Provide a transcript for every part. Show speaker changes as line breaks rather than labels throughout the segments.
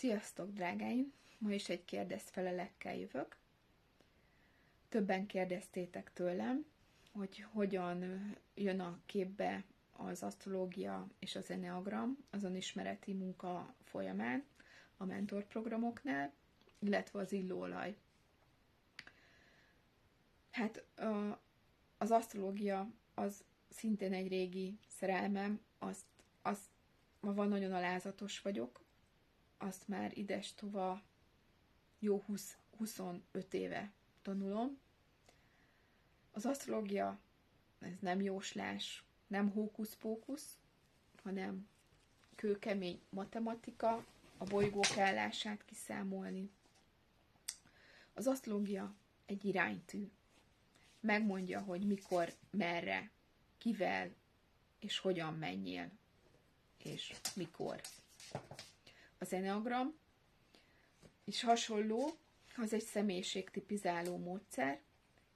Sziasztok, drágáim! Ma is egy kérdezfelelekkel jövök. Többen kérdeztétek tőlem, hogy hogyan jön a képbe az asztrológia és az eneagram az önismereti munka folyamán, a mentorprogramoknál, illetve az illóolaj. Hát az asztrológia az szintén egy régi szerelmem, ma van nagyon alázatos vagyok, azt már idestova jó 25 éve tanulom. Az asztrológia, ez nem jóslás, nem hókusz-pókusz, hanem kőkemény matematika, a bolygók állását kiszámolni. Az asztrológia egy iránytű. Megmondja, hogy mikor, merre, kivel, és hogyan menjél, és mikor. Az eneagram is hasonló, az egy személyiségtipizáló módszer.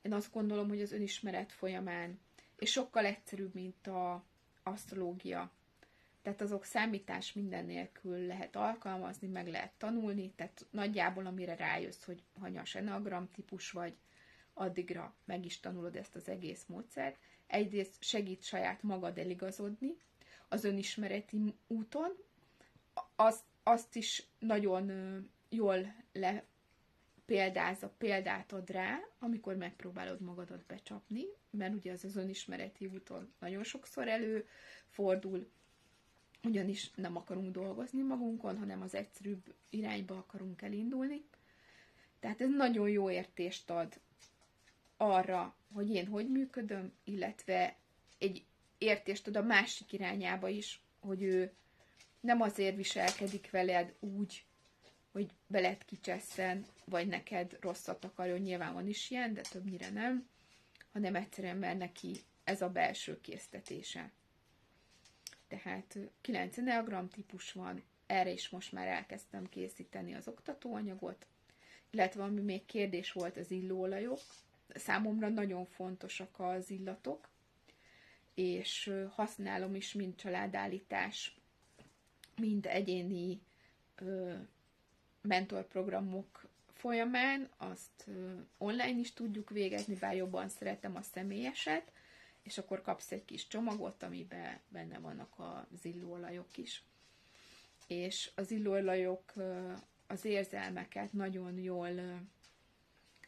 Én azt gondolom, hogy az önismeret folyamán, és sokkal egyszerűbb, mint az asztrológia. Tehát azok számítás minden nélkül lehet alkalmazni, meg lehet tanulni, tehát nagyjából amire rájössz, hogy hanyas eneagram típus vagy, addigra meg is tanulod ezt az egész módszert. Egyrészt segít saját magad eligazodni az önismereti úton, azt is nagyon jól példát ad rá, amikor megpróbálod magadat becsapni, mert ugye az önismereti úton nagyon sokszor előfordul, ugyanis nem akarunk dolgozni magunkon, hanem az egyszerűbb irányba akarunk elindulni. Tehát ez nagyon jó értést ad arra, hogy én hogy működöm, illetve egy értést ad a másik irányába is, hogy ő nem azért viselkedik veled úgy, hogy veled kicsesszen, vagy neked rosszat akarjon, nyilván van is ilyen, de többnyire nem, hanem egyszerűen, mert neki ez a belső késztetése. Tehát 9 eneagram típus van, erre is most már elkezdtem készíteni az oktatóanyagot, illetve ami még kérdés volt, az illóolajok. Számomra nagyon fontosak az illatok, és használom is mind családállítás, mind egyéni mentorprogramok folyamán, azt online is tudjuk végezni, bár jobban szeretem a személyeset, és akkor kapsz egy kis csomagot, amiben benne vannak az illóolajok is. És az illóolajok az érzelmeket nagyon jól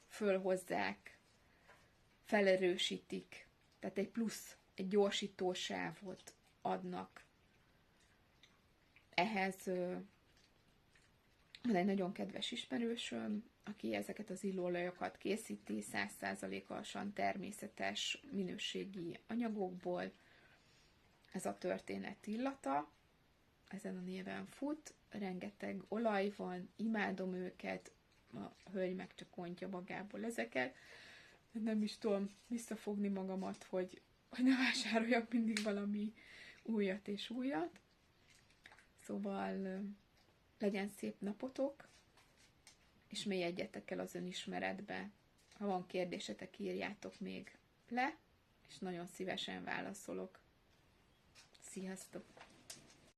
fölhozzák, felerősítik, tehát egy plusz, egy gyorsítósávot adnak. Ehhez van egy nagyon kedves ismerősöm, aki ezeket az illóolajokat készíti 100%-osan természetes minőségi anyagokból. Ez a történet illata, ezen a néven fut, rengeteg olaj van, imádom őket, a hölgy meg csak ontja magából ezeket. Nem is tudom visszafogni magamat, hogy ne vásároljak mindig valami újat és újat. Szóval legyen szép napotok, és mélyedjetek el az önismeretbe. Ha van kérdésetek, írjátok még le, és nagyon szívesen válaszolok. Sziasztok!